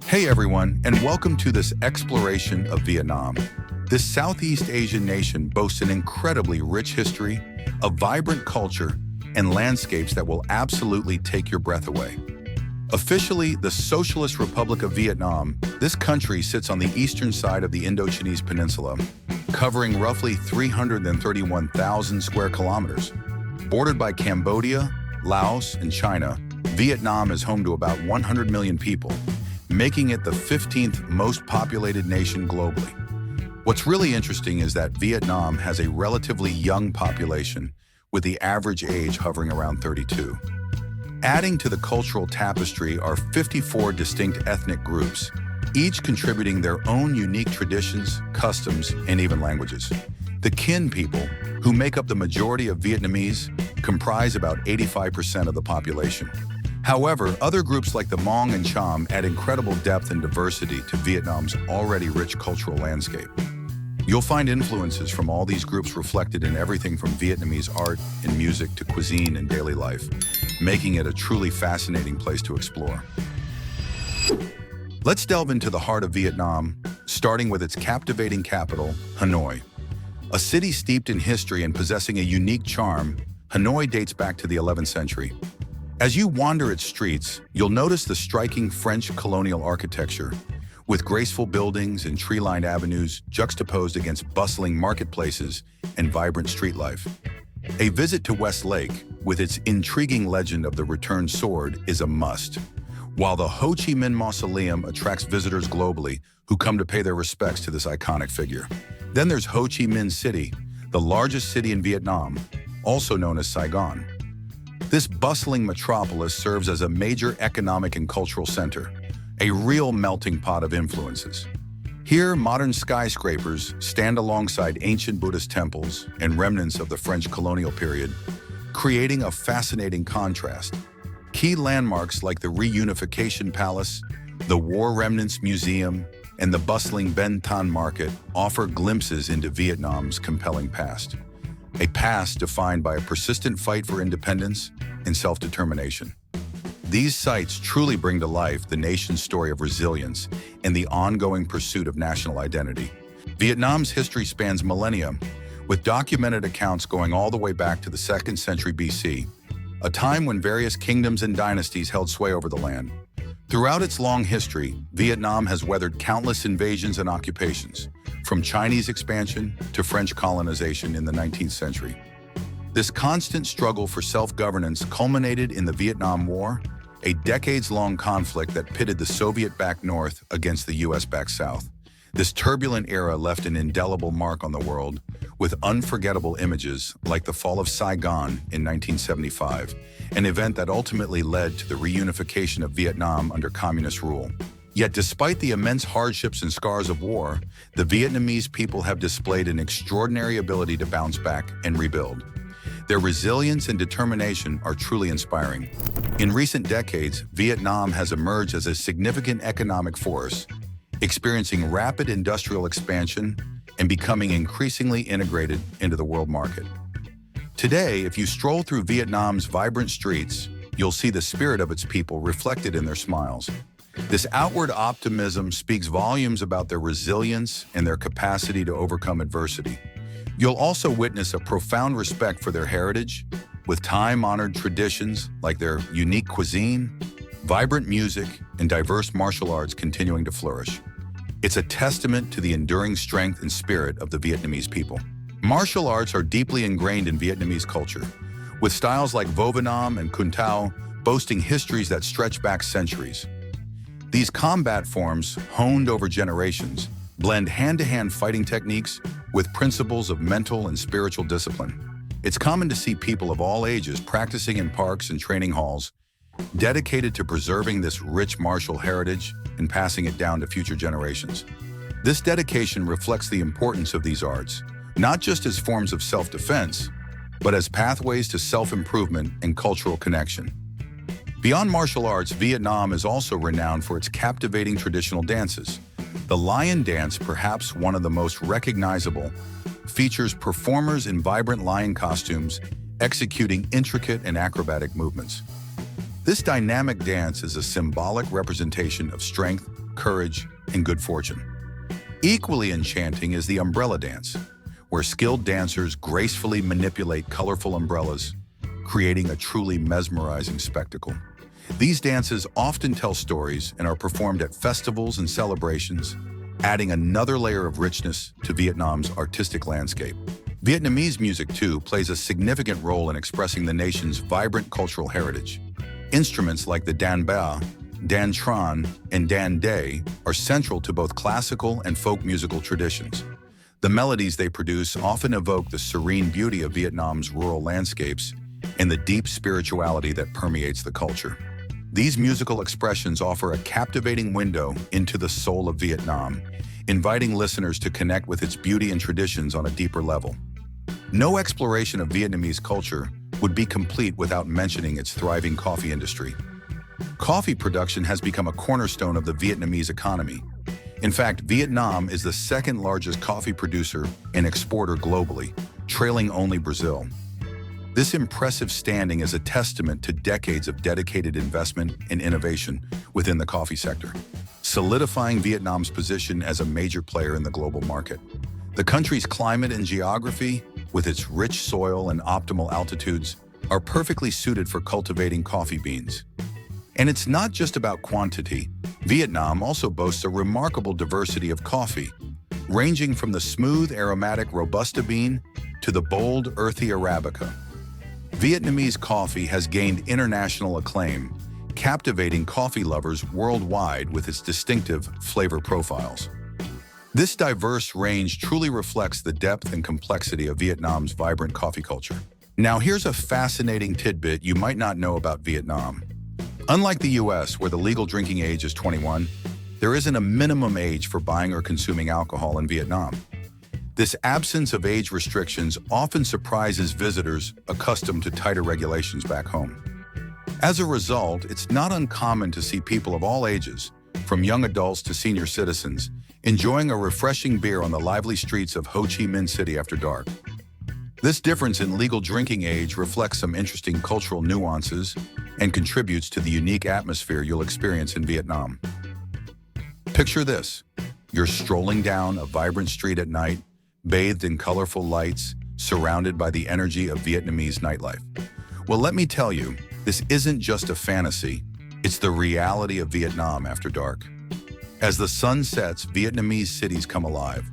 Hey everyone, and welcome to this exploration of Vietnam. This Southeast Asian nation boasts an incredibly rich history, a vibrant culture, and landscapes that will absolutely take your breath away. Officially the Socialist Republic of Vietnam, this country sits on the eastern side of the Indo-Chinese Peninsula, covering roughly 331,000 square kilometers. Bordered by Cambodia, Laos, and China, Vietnam is home to about 100 million people, making it the 15th most populated nation globally. What's really interesting is that Vietnam has a relatively young population, with the average age hovering around 32. Adding to the cultural tapestry are 54 distinct ethnic groups, each contributing their own unique traditions, customs, and even languages. The Kinh people, who make up the majority of Vietnamese, comprise about 85% of the population. However, other groups like the Hmong and Cham add incredible depth and diversity to Vietnam's already rich cultural landscape. You'll find influences from all these groups reflected in everything from Vietnamese art and music to cuisine and daily life, making it a truly fascinating place to explore. Let's delve into the heart of Vietnam, starting with its captivating capital, Hanoi. A city steeped in history and possessing a unique charm, Hanoi dates back to the 11th century. As you wander its streets, you'll notice the striking French colonial architecture, with graceful buildings and tree-lined avenues juxtaposed against bustling marketplaces and vibrant street life. A visit to West Lake, with its intriguing legend of the returned sword, is a must, while the Ho Chi Minh Mausoleum attracts visitors globally who come to pay their respects to this iconic figure. Then there's Ho Chi Minh City, the largest city in Vietnam, also known as Saigon. This bustling metropolis serves as a major economic and cultural center, a real melting pot of influences. Here, modern skyscrapers stand alongside ancient Buddhist temples and remnants of the French colonial period, creating a fascinating contrast. Key landmarks like the Reunification Palace, the War Remnants Museum, and the bustling Ben Thanh Market offer glimpses into Vietnam's compelling past. A past defined by a persistent fight for independence and self-determination. These sites truly bring to life the nation's story of resilience and the ongoing pursuit of national identity. Vietnam's history spans millennia, with documented accounts going all the way back to the 2nd century BC, a time when various kingdoms and dynasties held sway over the land. Throughout its long history, Vietnam has weathered countless invasions and occupations, from Chinese expansion to French colonization in the 19th century. This constant struggle for self-governance culminated in the Vietnam War, a decades-long conflict that pitted the Soviet-backed North against the US-backed South. This turbulent era left an indelible mark on the world, with unforgettable images like the fall of Saigon in 1975, an event that ultimately led to the reunification of Vietnam under communist rule. Yet despite the immense hardships and scars of war, the Vietnamese people have displayed an extraordinary ability to bounce back and rebuild. Their resilience and determination are truly inspiring. In recent decades, Vietnam has emerged as a significant economic force, experiencing rapid industrial expansion and becoming increasingly integrated into the world market. Today, if you stroll through Vietnam's vibrant streets, you'll see the spirit of its people reflected in their smiles. This outward optimism speaks volumes about their resilience and their capacity to overcome adversity. You'll also witness a profound respect for their heritage, with time-honored traditions like their unique cuisine, vibrant music, and diverse martial arts continuing to flourish. It's a testament to the enduring strength and spirit of the Vietnamese people. Martial arts are deeply ingrained in Vietnamese culture, with styles like Vo Van Nam and Kun Tao boasting histories that stretch back centuries. These combat forms, honed over generations, blend hand-to-hand fighting techniques with principles of mental and spiritual discipline. It's common to see people of all ages practicing in parks and training halls, dedicated to preserving this rich martial heritage and passing it down to future generations. This dedication reflects the importance of these arts, not just as forms of self-defense, but as pathways to self-improvement and cultural connection. Beyond martial arts, Vietnam is also renowned for its captivating traditional dances. The Lion Dance, perhaps one of the most recognizable, features performers in vibrant lion costumes executing intricate and acrobatic movements. This dynamic dance is a symbolic representation of strength, courage, and good fortune. Equally enchanting is the umbrella dance, where skilled dancers gracefully manipulate colorful umbrellas, creating a truly mesmerizing spectacle. These dances often tell stories and are performed at festivals and celebrations, adding another layer of richness to Vietnam's artistic landscape. Vietnamese music, too, plays a significant role in expressing the nation's vibrant cultural heritage. Instruments like the Dan Ba, Dan Tran, and Dan Day are central to both classical and folk musical traditions. The melodies they produce often evoke the serene beauty of Vietnam's rural landscapes and the deep spirituality that permeates the culture. These musical expressions offer a captivating window into the soul of Vietnam, inviting listeners to connect with its beauty and traditions on a deeper level. No exploration of Vietnamese culture would be complete without mentioning its thriving coffee industry. Coffee production has become a cornerstone of the Vietnamese economy. In fact, Vietnam is the second largest coffee producer and exporter globally, trailing only Brazil. This impressive standing is a testament to decades of dedicated investment and innovation within the coffee sector, solidifying Vietnam's position as a major player in the global market. The country's climate and geography, with its rich soil and optimal altitudes, are perfectly suited for cultivating coffee beans. And it's not just about quantity. Vietnam also boasts a remarkable diversity of coffee, ranging from the smooth, aromatic Robusta bean to the bold, earthy Arabica. Vietnamese coffee has gained international acclaim, captivating coffee lovers worldwide with its distinctive flavor profiles. This diverse range truly reflects the depth and complexity of Vietnam's vibrant coffee culture. Now, here's a fascinating tidbit you might not know about Vietnam. Unlike the US, where the legal drinking age is 21, there isn't a minimum age for buying or consuming alcohol in Vietnam. This absence of age restrictions often surprises visitors accustomed to tighter regulations back home. As a result, it's not uncommon to see people of all ages, from young adults to senior citizens, enjoying a refreshing beer on the lively streets of Ho Chi Minh City after dark. This difference in legal drinking age reflects some interesting cultural nuances and contributes to the unique atmosphere you'll experience in Vietnam. Picture this: you're strolling down a vibrant street at night, bathed in colorful lights, surrounded by the energy of Vietnamese nightlife. Well, let me tell you, this isn't just a fantasy, it's the reality of Vietnam after dark. As the sun sets, Vietnamese cities come alive,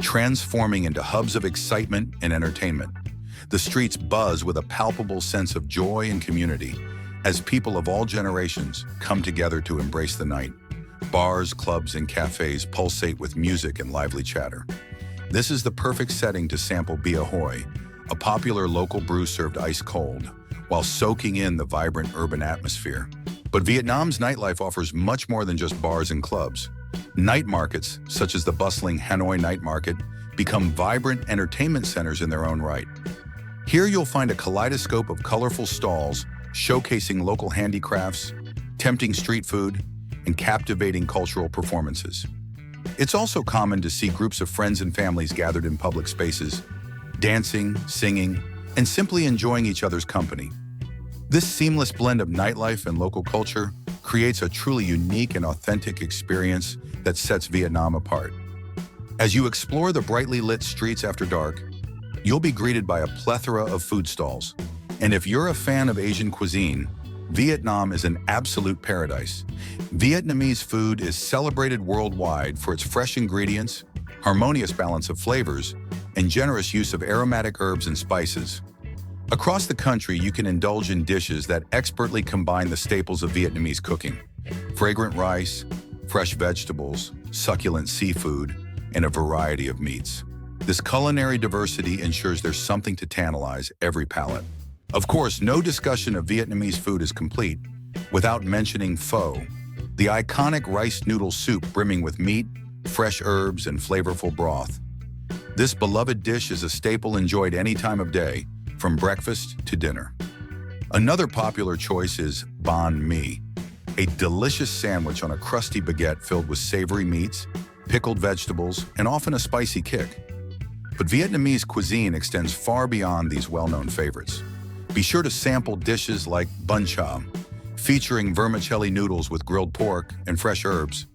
transforming into hubs of excitement and entertainment. The streets buzz with a palpable sense of joy and community as people of all generations come together to embrace the night. Bars, clubs, and cafes pulsate with music and lively chatter. This is the perfect setting to sample Bia Hoi, a popular local brew served ice cold, while soaking in the vibrant urban atmosphere. But Vietnam's nightlife offers much more than just bars and clubs. Night markets, such as the bustling Hanoi Night Market, become vibrant entertainment centers in their own right. Here you'll find a kaleidoscope of colorful stalls showcasing local handicrafts, tempting street food, and captivating cultural performances. It's also common to see groups of friends and families gathered in public spaces, dancing, singing, and simply enjoying each other's company. This seamless blend of nightlife and local culture creates a truly unique and authentic experience that sets Vietnam apart. As you explore the brightly lit streets after dark, you'll be greeted by a plethora of food stalls. And if you're a fan of Asian cuisine, Vietnam is an absolute paradise. Vietnamese food is celebrated worldwide for its fresh ingredients, harmonious balance of flavors, and generous use of aromatic herbs and spices. Across the country, you can indulge in dishes that expertly combine the staples of Vietnamese cooking: fragrant rice, fresh vegetables, succulent seafood, and a variety of meats. This culinary diversity ensures there's something to tantalize every palate. Of course, no discussion of Vietnamese food is complete without mentioning pho, the iconic rice noodle soup brimming with meat, fresh herbs, and flavorful broth. This beloved dish is a staple enjoyed any time of day, from breakfast to dinner. Another popular choice is banh mi, a delicious sandwich on a crusty baguette filled with savory meats, pickled vegetables, and often a spicy kick. But Vietnamese cuisine extends far beyond these well-known favorites. Be sure to sample dishes like bun cha, featuring vermicelli noodles with grilled pork and fresh herbs.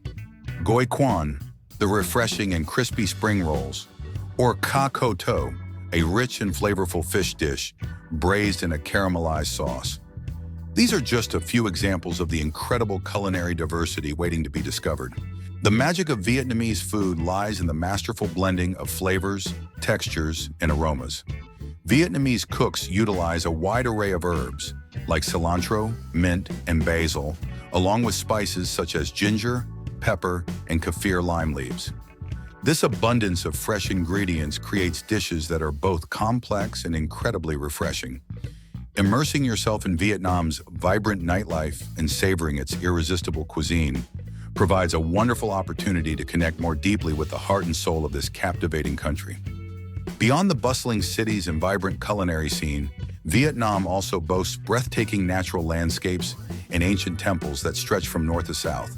Goi quan, the refreshing and crispy spring rolls, or ka ko to, a rich and flavorful fish dish braised in a caramelized sauce. These are just a few examples of the incredible culinary diversity waiting to be discovered. The magic of Vietnamese food lies in the masterful blending of flavors, textures, and aromas. Vietnamese cooks utilize a wide array of herbs, like cilantro, mint, and basil, along with spices such as ginger, pepper, and kaffir lime leaves. This abundance of fresh ingredients creates dishes that are both complex and incredibly refreshing. Immersing yourself in Vietnam's vibrant nightlife and savoring its irresistible cuisine provides a wonderful opportunity to connect more deeply with the heart and soul of this captivating country. Beyond the bustling cities and vibrant culinary scene, Vietnam also boasts breathtaking natural landscapes and ancient temples that stretch from north to south.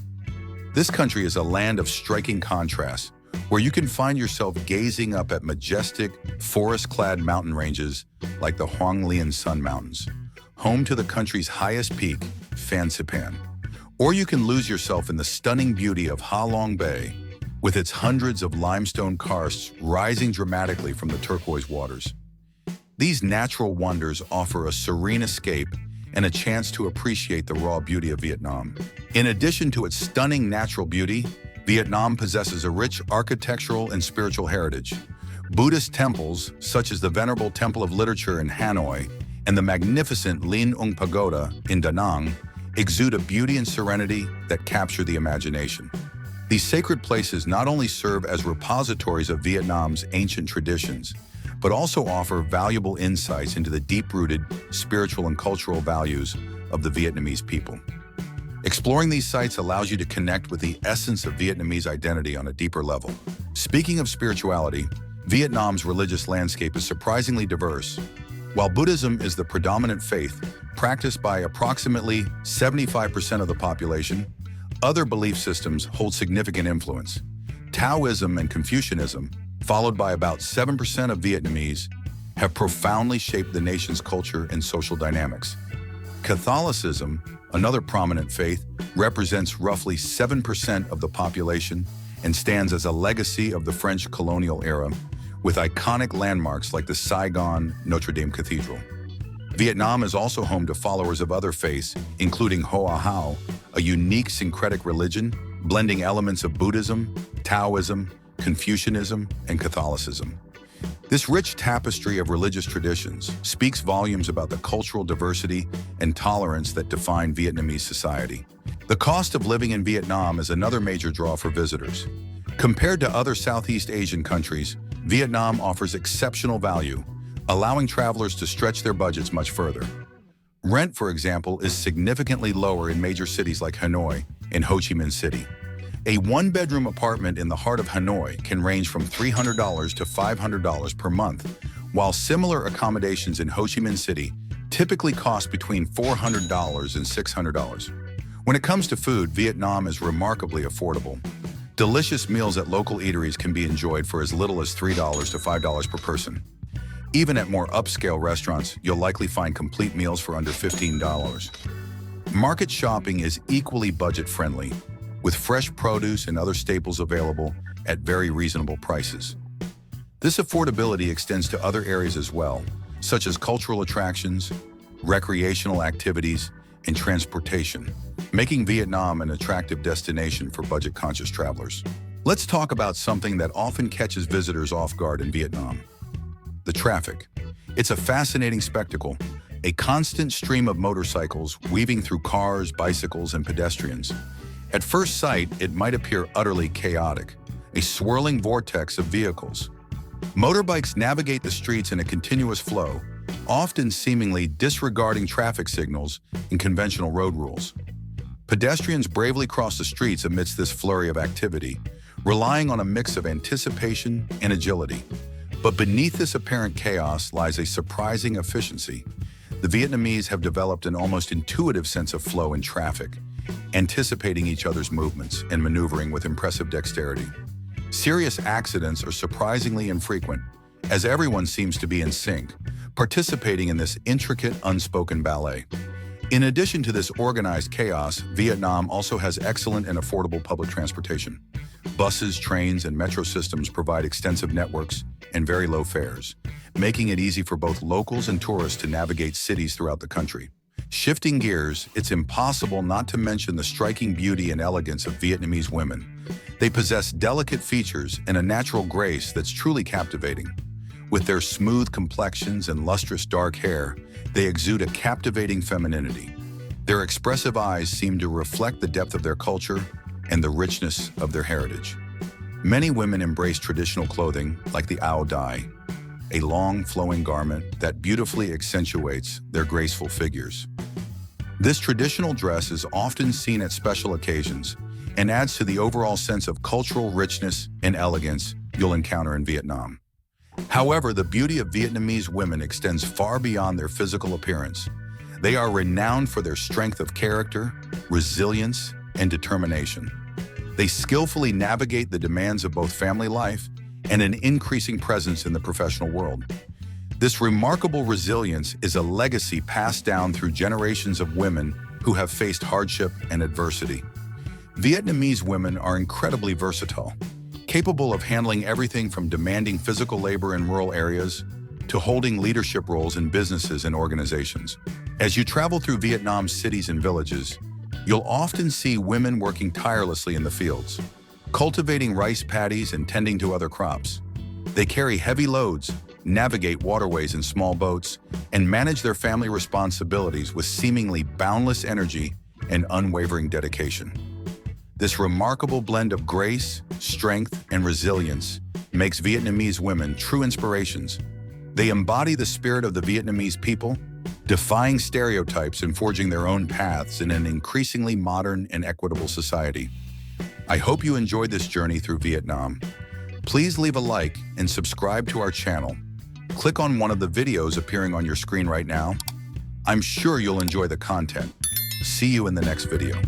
This country is a land of striking contrasts, where you can find yourself gazing up at majestic, forest-clad mountain ranges like the Hoang Lian Sun Mountains, home to the country's highest peak, Phan Xipan. Or you can lose yourself in the stunning beauty of Ha Long Bay, with its hundreds of limestone karsts rising dramatically from the turquoise waters. These natural wonders offer a serene escape and a chance to appreciate the raw beauty of Vietnam. In addition to its stunning natural beauty, Vietnam possesses a rich architectural and spiritual heritage. Buddhist temples, such as the Venerable Temple of Literature in Hanoi and the magnificent Lin Ung Pagoda in Da Nang, exude a beauty and serenity that capture the imagination. These sacred places not only serve as repositories of Vietnam's ancient traditions, but also offer valuable insights into the deep-rooted spiritual and cultural values of the Vietnamese people. Exploring these sites allows you to connect with the essence of Vietnamese identity on a deeper level. Speaking of spirituality, Vietnam's religious landscape is surprisingly diverse. While Buddhism is the predominant faith practiced by approximately 75% of the population, other belief systems hold significant influence. Taoism and Confucianism, followed by about 7% of Vietnamese, have profoundly shaped the nation's culture and social dynamics. Catholicism, another prominent faith, represents roughly 7% of the population and stands as a legacy of the French colonial era, with iconic landmarks like the Saigon Notre Dame Cathedral. Vietnam is also home to followers of other faiths, including Hoa Hao, a unique syncretic religion blending elements of Buddhism, Taoism, Confucianism, and Catholicism. This rich tapestry of religious traditions speaks volumes about the cultural diversity and tolerance that define Vietnamese society. The cost of living in Vietnam is another major draw for visitors. Compared to other Southeast Asian countries, Vietnam offers exceptional value, allowing travelers to stretch their budgets much further. Rent, for example, is significantly lower in major cities like Hanoi and Ho Chi Minh City. A one-bedroom apartment in the heart of Hanoi can range from $300 to $500 per month, while similar accommodations in Ho Chi Minh City typically cost between $400 and $600. When it comes to food, Vietnam is remarkably affordable. Delicious meals at local eateries can be enjoyed for as little as $3 to $5 per person. Even at more upscale restaurants, you'll likely find complete meals for under $15. Market shopping is equally budget-friendly, with fresh produce and other staples available at very reasonable prices. This affordability extends to other areas as well, such as cultural attractions, recreational activities, and transportation, making Vietnam an attractive destination for budget-conscious travelers. Let's talk about something that often catches visitors off guard in Vietnam: the traffic. It's a fascinating spectacle, a constant stream of motorcycles weaving through cars, bicycles, and pedestrians. At first sight, it might appear utterly chaotic, a swirling vortex of vehicles. Motorbikes navigate the streets in a continuous flow, often seemingly disregarding traffic signals and conventional road rules. Pedestrians bravely cross the streets amidst this flurry of activity, relying on a mix of anticipation and agility. But beneath this apparent chaos lies a surprising efficiency. The Vietnamese have developed an almost intuitive sense of flow in traffic, anticipating each other's movements and maneuvering with impressive dexterity. Serious accidents are surprisingly infrequent, as everyone seems to be in sync, participating in this intricate, unspoken ballet. In addition to this organized chaos, Vietnam also has excellent and affordable public transportation. Buses, trains, and metro systems provide extensive networks and very low fares, making it easy for both locals and tourists to navigate cities throughout the country. Shifting gears, it's impossible not to mention the striking beauty and elegance of Vietnamese women. They possess delicate features and a natural grace that's truly captivating. With their smooth complexions and lustrous dark hair, they exude a captivating femininity. Their expressive eyes seem to reflect the depth of their culture and the richness of their heritage. Many women embrace traditional clothing like the Áo Dai, a long flowing garment that beautifully accentuates their graceful figures. This traditional dress is often seen at special occasions and adds to the overall sense of cultural richness and elegance you'll encounter in Vietnam. However, the beauty of Vietnamese women extends far beyond their physical appearance. They are renowned for their strength of character, resilience, and determination. They skillfully navigate the demands of both family life and an increasing presence in the professional world. This remarkable resilience is a legacy passed down through generations of women who have faced hardship and adversity. Vietnamese women are incredibly versatile, capable of handling everything from demanding physical labor in rural areas to holding leadership roles in businesses and organizations. As you travel through Vietnam's cities and villages, you'll often see women working tirelessly in the fields, cultivating rice paddies and tending to other crops. They carry heavy loads, navigate waterways in small boats, and manage their family responsibilities with seemingly boundless energy and unwavering dedication. This remarkable blend of grace, strength, and resilience makes Vietnamese women true inspirations. They embody the spirit of the Vietnamese people, defying stereotypes and forging their own paths in an increasingly modern and equitable society. I hope you enjoyed this journey through Vietnam. Please leave a like and subscribe to our channel. Click on one of the videos appearing on your screen right now. I'm sure you'll enjoy the content. See you in the next video.